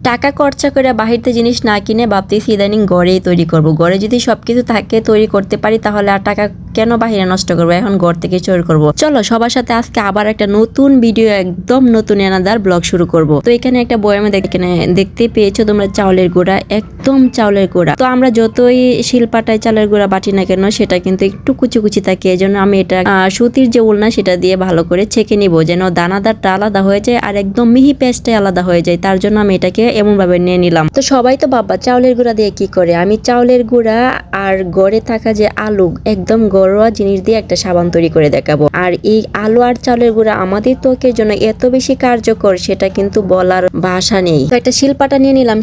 টাকা খরচা করে বাহিরতে জিনিস না কিনে ভাবতেছি ইদানিং ঘরেই তৈরি করব। ঘরে যদি সবকিছু থাকে তৈরি করতে পারি তাহলে আর টাকা কেন বাহিরে নষ্ট করবো, এখন ঘর থেকে তৈরি করব। চলো সবার সাথে আজকে আবার একটা নতুন ভিডিও, একদম নতুন এনাদার ব্লগ শুরু করব। তো এখানে একটা বয়ামে দেখতে পেয়েছো তোমরা চাউলের গুঁড়া, একদম চাউলের গুঁড়া। তো আমরা যতই শিলপাটায় চালের গুঁড়া বাটি না কেন সেটা কিন্তু একটু কুচি কুচি থাকে, এই জন্য আমি এটা সুতির যে উলনা সেটা দিয়ে ভালো করে ছেঁকে নিব, যেন দানাদারটা আলাদা হয়ে যায় আর একদম মিহি পেস্টটা আলাদা হয়ে যায়। তার জন্য আমি এটাকে এমন ভাবে নিয়ে নিলাম। তো সবাই তো বাবা চাউলের গুঁড়া দিয়ে কি করে, আমি চাউলের গুঁড়া আর গড়ে থাকা যে আলু, একদম ঘরোয়া জিনিস দিয়ে একটা সাবান তৈরি করে দেখাবো। আর এই আলু আর চাউলের গুঁড়া আমাদের ত্বকের জন্য এত বেশি কার্যকর সেটা কিন্তু বলার ভাষা নেই। তো একটা শিলপাটা নিয়ে নিলাম,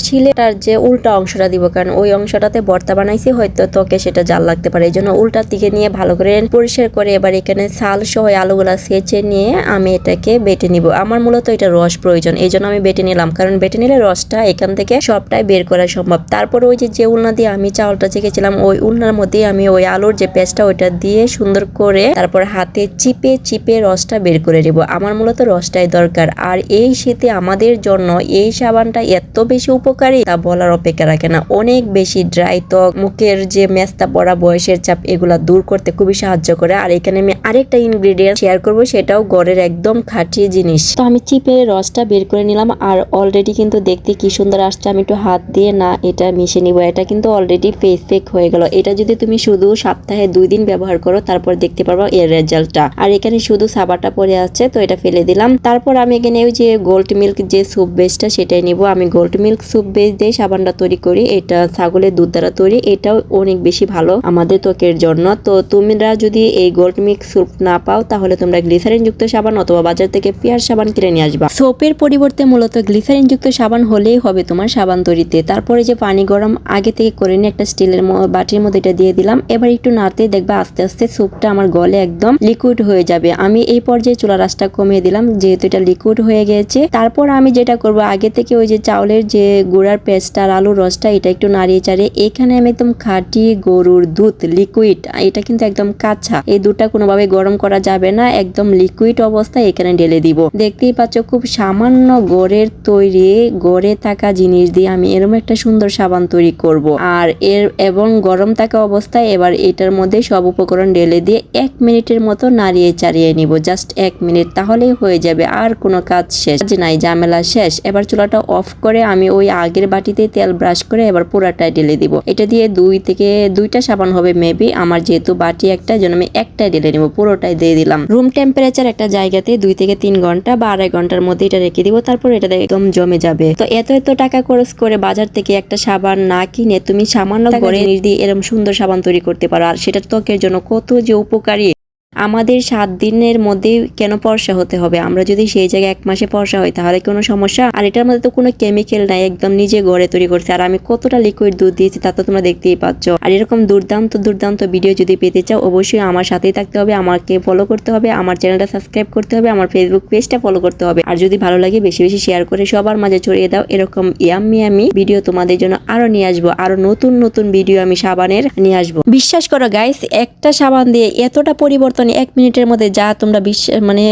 শিলেটার যে উল্টা অংশটা দিব, কারণ ওই অংশটাতে ভর্তা বানাইছি, হয়তো ত্বকে সেটা জাল লাগতে পারে, এই জন্য উল্টার দিকে নিয়ে ভালো করে পরিষ্কার করে এবার এখানে ছাল সহ আলুগুলা ছেঁচে নিয়ে আমি এটাকে বেটে নিব। আমার মূলত এটা রস প্রয়োজন, এই জন্য আমি বেটে নিলাম, কারণ বেটে নিলে রসটা এখান থেকে সবটাই বের করা সম্ভব। তারপর ওই যে উলনা দিয়ে আমি চাউলটা ছেঁকেছিলাম, ওই উলনার মধ্যে আমি ওই আলুর যে পেস্টটা ওইটা দিয়ে সুন্দর করে তারপর হাতে চিপে চিপে রসটা বের করে নেব। আমার মূলত রসটাই দরকার। আর এই শীতে আমাদের জন্য এই সাবানটা এত বেশি উপকারী তা বলার অপেক্ষা রাখে না। অনেক বেশি ড্রাই ত্বক, মুখের যে মেস্তা পড়া, বয়সের চাপ, এগুলা দূর করতে খুবই সাহায্য করে। আর এখানে আমি আরেকটা ইনগ্রেডিয়েন্ট শেয়ার করব, সেটাও ঘরের একদম খাঁটি জিনিস। তো আমি চিপে রসটা বের করে নিলাম, আর অলরেডি কিন্তু দেখতে কি সুন্দর আসছে। আমি একটু হাত দিয়ে না এটা মিশে নিব, এটা কিন্তু অলরেডি ফেস প্যাক হয়ে গেল। এটা যদি তুমি শুধু সপ্তাহে 2 দিন ব্যবহার করো তারপর দেখতে পারবো এর রেজাল্টটা। আর এখানে শুধু সাবাটা পড়ে আছে, তো এটা ফেলে দিলাম। তারপর আমি এখানে ওই যে গোল্ড মিল্ক যে স্যুপ বেসটা সেটাই নিব। আমি গোল্ড মিল্ক স্যুপ বেস দিয়ে সাবানটা তৈরি করি, এটা ছাগলের দুধ দ্বারা তৈরি, এটাও অনেক বেশি ভালো আমাদের ত্বকের জন্য। তো তোমরা যদি এই গোল্ড মিল্ক স্যুপ না পাও তাহলে তোমরা গ্লিসারিন যুক্ত সাবান অথবা বাজার থেকে পিয়ার সাবান কিনে নিয়ে আসবা। সোপের পরিবর্তে মূলত গ্লিসারিন যুক্ত সাবান হলেই হবে তোমার সাবান তৈরিতে। তারপরে যে পানি গরম আগে থেকে করে নিয়ে একটা স্টিলের বাটির মধ্যে এটা দিয়ে দিলাম। এবার একটু নাড়তে দেখবা আস্তে আস্তে স্যুপটা আমার গলে একদম লিকুইড হয়ে যাবে। আমি এই পর্যায়ে চুলা রাসটা কমিয়ে দিলাম, যেহেতু এটা লিকুইড হয়ে গেছে। তারপর আমি যেটা করব, আগে থেকে ওই যে চাউলের যে গুঁড়ার পেস্ট আর আলুর রসটা এটা একটু নাড়িয়ে চাড়িয়ে এখানে আমি একদম খাঁটি গরুর দুধ লিকুইড, এটা কিন্তু একদম কাঁচা, এই দুধটা কোনোভাবে গরম করা যাবে না, একদম লিকুইড অবস্থায় এখানে ঢেলে দিব। দেখতেই পাচ্ছ খুব সামান্য গড়ের তৈরি, গড়ে থাকা জিনিস দিয়ে আমি এরকম একটা সুন্দর সাবান তৈরি করব। আর এবং গরম থাকা অবস্থায় এবার এটার মধ্যে সব উপকরণ ঢেলে দিয়ে 1 মিনিটের মতো নাড়িয়ে চাড়িয়ে নিব, জাস্ট 1 মিনিট, তাহলেই হয়ে যাবে। আর কোনো কাজ শেষ নাই, ঝামেলা শেষ। এবার চুলাটা অফ করে আমি ওই আগের বাটিতে তেল ব্রাশ করে এবার পুরাটাই ঢেলে দিব। এটা দিয়ে 2টা সাবান হবে মেবি, আমার যেহেতু বাটি একটা, জন্য আমি একটাই ঢেলে নিব, পুরোটাই দিয়ে দিলাম। রুম টেম্পারেচার একটা জায়গাতে 2 থেকে 3 ঘন্টা বা 2.5 ঘন্টার মধ্যে এটা রেখে দিব, তারপর এটা একদম জমে যাবে। তো এত টাকা খরচ করে বাজার থেকে একটা সাবান না কিনে তুমি সামান্য করে জিনিস দিয়ে এরকম সুন্দর সাবান তৈরি করতে পারো, আর সেটা ত্বকের জন্য কত যে উপকারী। আমাদের 7 দিনের মধ্যে কেন ফর্সা হতে হবে, আমরা যদি সেই জায়গায় 1 মাসে ফর্সা হয় তাহলে কোনো সমস্যা? আর এটার মধ্যে তো কোনো কেমিক্যাল নাই, একদম নিজে ঘরে তৈরি করছে। আর আমি কতটা লিকুইড দুধ দিয়েছি তা তো তোমরা দেখতেই পাচ্ছ। আর এরকম দুর্দান্ত ভিডিও যদি পেতে চাও অবশ্যই আমার সাথেই থাকতে হবে, আমাকে ফলো করতে হবে, আমার চ্যানেলটা সাবস্ক্রাইব করতে হবে, আমার ফেসবুক পেজটা ফলো করতে হবে। আর যদি ভালো লাগে বেশি বেশি শেয়ার করে সবার মাঝে ছড়িয়ে দাও। এরকম ইয়াম্মি ভিডিও তোমাদের জন্য আরো নিয়ে আসবো, আরো নতুন ভিডিও আমি সাবানের নিয়ে আসবো। বিশ্বাস করো গাইস, একটা সাবান দিয়ে এতটা পরিবর্তন 1 মিনিটের মধ্যে যা তোমরা মানে